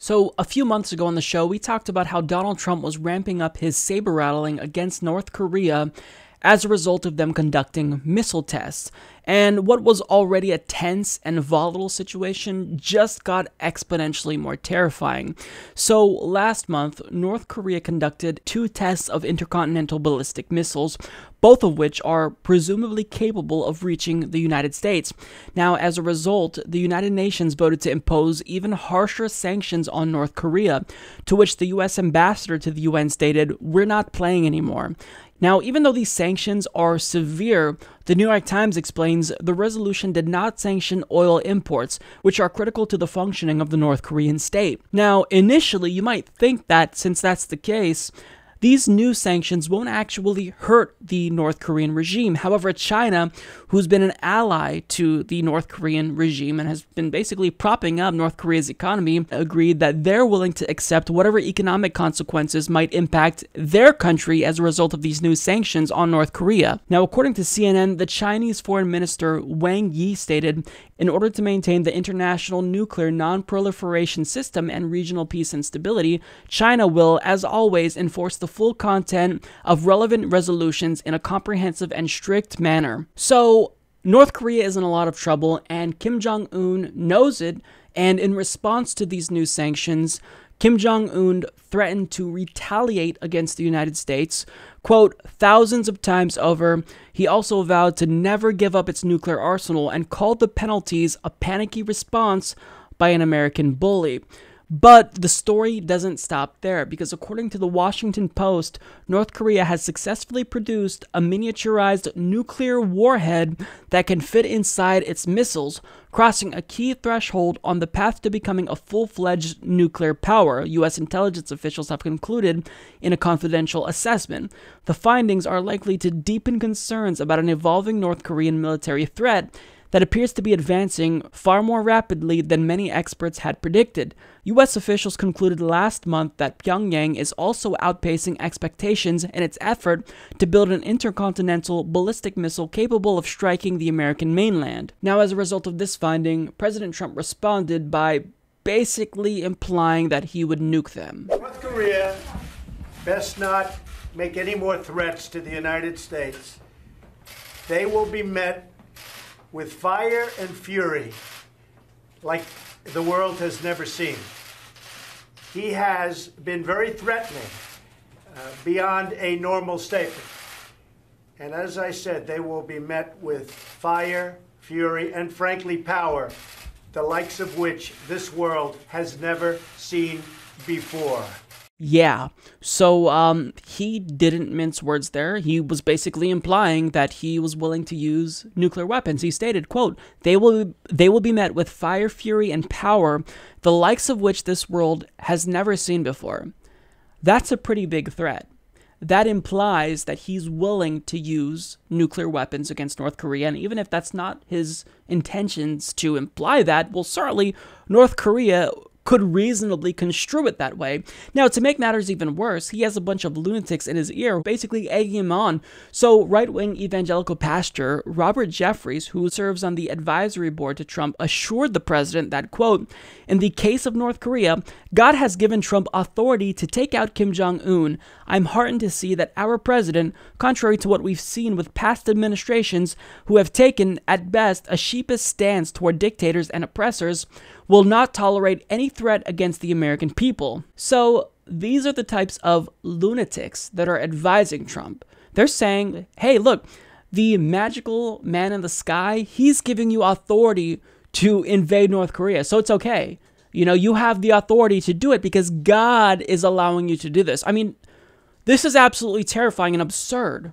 So, a few months ago on the show, we talked about how Donald Trump was ramping up his saber rattling against North Korea as a result of them conducting missile tests. And what was already a tense and volatile situation just got exponentially more terrifying. So, last month, North Korea conducted 2 tests of intercontinental ballistic missiles, both of which are presumably capable of reaching the United States. Now, as a result, the United Nations voted to impose even harsher sanctions on North Korea, to which the US ambassador to the UN stated, "We're not playing anymore." Now, even though these sanctions are severe, the New York Times explains the resolution did not sanction oil imports, which are critical to the functioning of the North Korean state. Now, initially, you might think that since that's the case, these new sanctions won't actually hurt the North Korean regime. However, China, who's been an ally to the North Korean regime and has been basically propping up North Korea's economy, agreed that they're willing to accept whatever economic consequences might impact their country as a result of these new sanctions on North Korea. Now, according to CNN, the Chinese Foreign Minister Wang Yi stated, "In order to maintain the international nuclear non-proliferation system and regional peace and stability, China will, as always, enforce the full content of relevant resolutions in a comprehensive and strict manner." So, North Korea is in a lot of trouble, and Kim Jong Un knows it, and in response to these new sanctions, Kim Jong Un threatened to retaliate against the United States, quote, "thousands of times over." He also vowed to never give up its nuclear arsenal and called the penalties a panicky response by an American bully. But the story doesn't stop there, because according to the Washington Post, North Korea has successfully produced a miniaturized nuclear warhead that can fit inside its missiles, crossing a key threshold on the path to becoming a full-fledged nuclear power, U.S. intelligence officials have concluded in a confidential assessment. The findings are likely to deepen concerns about an evolving North Korean military threat that appears to be advancing far more rapidly than many experts had predicted. U.S. officials concluded last month that Pyongyang is also outpacing expectations in its effort to build an intercontinental ballistic missile capable of striking the American mainland. Now, as a result of this finding, President Trump responded by basically implying that he would nuke them. North Korea best not make any more threats to the United States. They will be met with fire and fury like the world has never seen. He has been very threatening beyond a normal statement. And as I said, they will be met with fire, fury, and frankly power, the likes of which this world has never seen before. Yeah, so he didn't mince words there. He was basically implying that he was willing to use nuclear weapons. He stated, quote, they will be met with fire, fury, and power, the likes of which this world has never seen before." That's a pretty big threat. That implies that he's willing to use nuclear weapons against North Korea, and even if that's not his intentions to imply that, well, certainly North Korea could reasonably construe it that way. Now, to make matters even worse, he has a bunch of lunatics in his ear basically egging him on. So, right-wing evangelical pastor Robert Jeffries, who serves on the advisory board to Trump, assured the president that, quote, "In the case of North Korea, God has given Trump authority to take out Kim Jong Un. I'm heartened to see that our president, contrary to what we've seen with past administrations who have taken, at best, a sheepish stance toward dictators and oppressors, will not tolerate any threat against the American people." So these are the types of lunatics that are advising Trump. They're saying, hey, look, the magical man in the sky, he's giving you authority to invade North Korea, so it's okay. You know, you have the authority to do it because God is allowing you to do this. I mean, this is absolutely terrifying and absurd.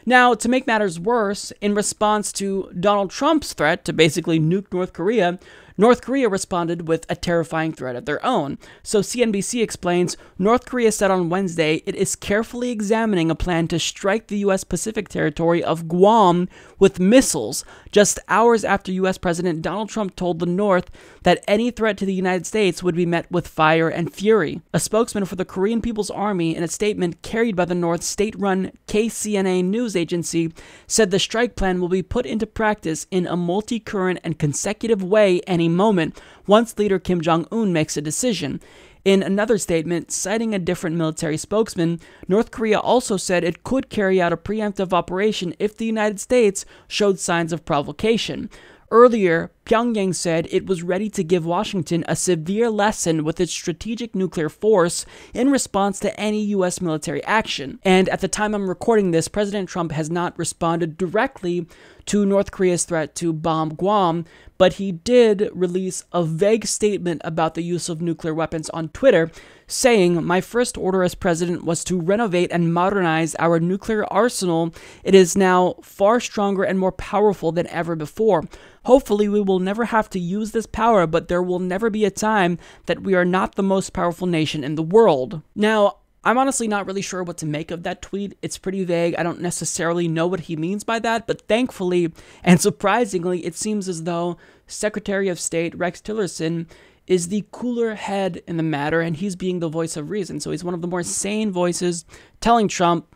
Now, to make matters worse, in response to Donald Trump's threat to basically nuke North Korea responded with a terrifying threat of their own. So CNBC explains, North Korea said on Wednesday it is carefully examining a plan to strike the U.S. Pacific territory of Guam with missiles, just hours after U.S. President Donald Trump told the North that any threat to the United States would be met with fire and fury. A spokesman for the Korean People's Army, in a statement carried by the North's state-run KCNA news agency, said the strike plan will be put into practice in a multi-current and consecutive way any moment, once leader Kim Jong Un makes a decision. In another statement, citing a different military spokesman, North Korea also said it could carry out a preemptive operation if the United States showed signs of provocation. Earlier, Pyongyang said it was ready to give Washington a severe lesson with its strategic nuclear force in response to any U.S. military action. And at the time I'm recording this, President Trump has not responded directly to North Korea's threat to bomb Guam, but he did release a vague statement about the use of nuclear weapons on Twitter, saying, "My first order as president was to renovate and modernize our nuclear arsenal. It is now far stronger and more powerful than ever before. Hopefully we will never have to use this power, but there will never be a time that we are not the most powerful nation in the world." Now, I'm honestly not really sure what to make of that tweet. It's pretty vague. I don't necessarily know what he means by that, but thankfully and surprisingly, it seems as though Secretary of State Rex Tillerson is the cooler head in the matter, and he's being the voice of reason. So he's one of the more sane voices telling Trump,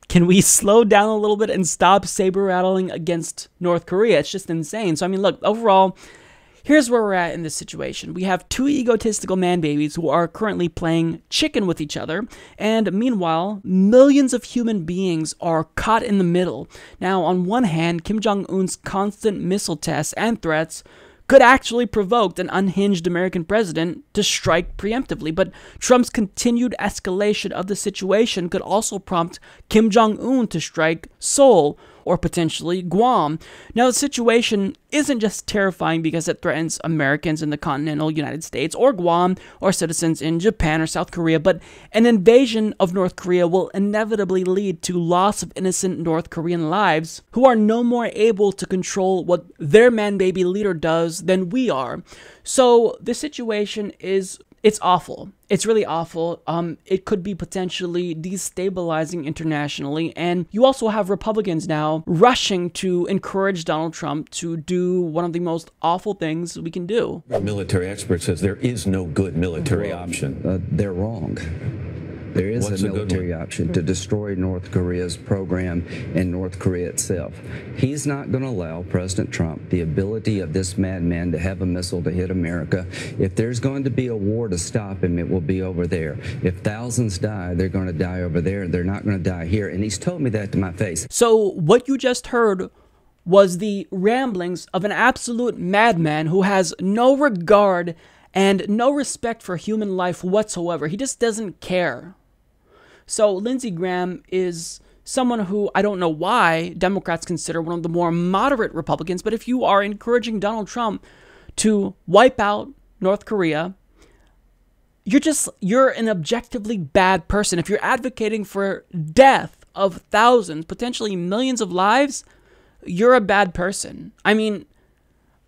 can we slow down a little bit and stop saber-rattling against North Korea? It's just insane. So, I mean, look, overall, here's where we're at in this situation. We have two egotistical man-babies who are currently playing chicken with each other, and meanwhile, millions of human beings are caught in the middle. Now, on one hand, Kim Jong Un's constant missile tests and threats could actually provoke an unhinged American president to strike preemptively, but Trump's continued escalation of the situation could also prompt Kim Jong Un to strike Seoul, or potentially Guam. Now, the situation isn't just terrifying because it threatens Americans in the continental United States, or Guam, or citizens in Japan or South Korea, but an invasion of North Korea will inevitably lead to loss of innocent North Korean lives who are no more able to control what their man-baby leader does than we are. So, the situation it's awful. It's really awful. It could be potentially destabilizing internationally. And you also have Republicans now rushing to encourage Donald Trump to do one of the most awful things we can do. A military expert says there is no good military option. They're wrong. There is a military option to destroy North Korea's program and North Korea itself. He's not going to allow President Trump the ability of this madman to have a missile to hit America. If there's going to be a war to stop him, it will be over there. If thousands die, they're going to die over there. They're not going to die here. And he's told me that to my face. So what you just heard was the ramblings of an absolute madman who has no regard and no respect for human life whatsoever. He just doesn't care. So Lindsey Graham is someone who I don't know why Democrats consider one of the more moderate Republicans, but if you are encouraging Donald Trump to wipe out North Korea, you're an objectively bad person. If you're advocating for death of thousands, potentially millions of lives, you're a bad person. I mean,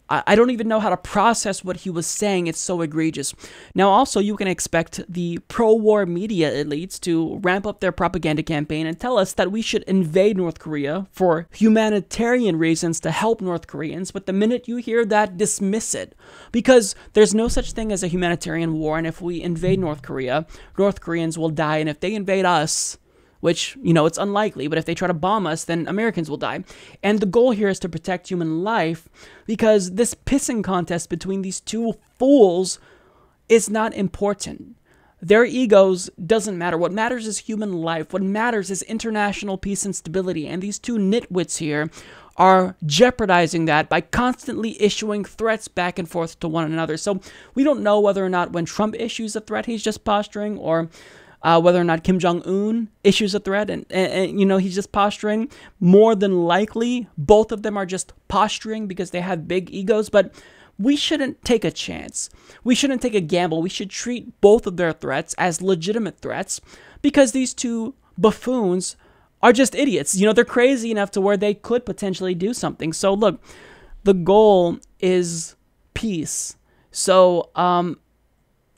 I don't even know how to process what he was saying. It's so egregious. Now, also, you can expect the pro-war media elites to ramp up their propaganda campaign and tell us that we should invade North Korea for humanitarian reasons to help North Koreans. But the minute you hear that, dismiss it. Because there's no such thing as a humanitarian war. And if we invade North Korea, North Koreans will die. And if they invade us, which, it's unlikely, but if they try to bomb us, then Americans will die. And the goal here is to protect human life, because this pissing contest between these two fools is not important. Their egos doesn't matter. What matters is human life. What matters is international peace and stability. And these two nitwits here are jeopardizing that by constantly issuing threats back and forth to one another. So we don't know whether or not when Trump issues a threat, he's just posturing, or whether or not Kim Jong Un issues a threat and he's just posturing. More than likely, both of them are just posturing because they have big egos. But we shouldn't take a chance. We shouldn't take a gamble. We should treat both of their threats as legitimate threats, because these two buffoons are just idiots. They're crazy enough to where they could potentially do something. So look, the goal is peace. So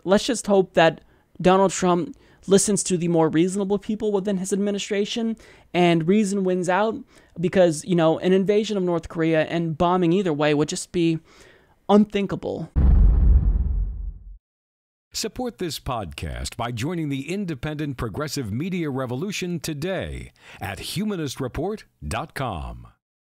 let's just hope that Donald Trump listens to the more reasonable people within his administration, and reason wins out, because, an invasion of North Korea and bombing either way would just be unthinkable. Support this podcast by joining the independent progressive media revolution today at humanistreport.com.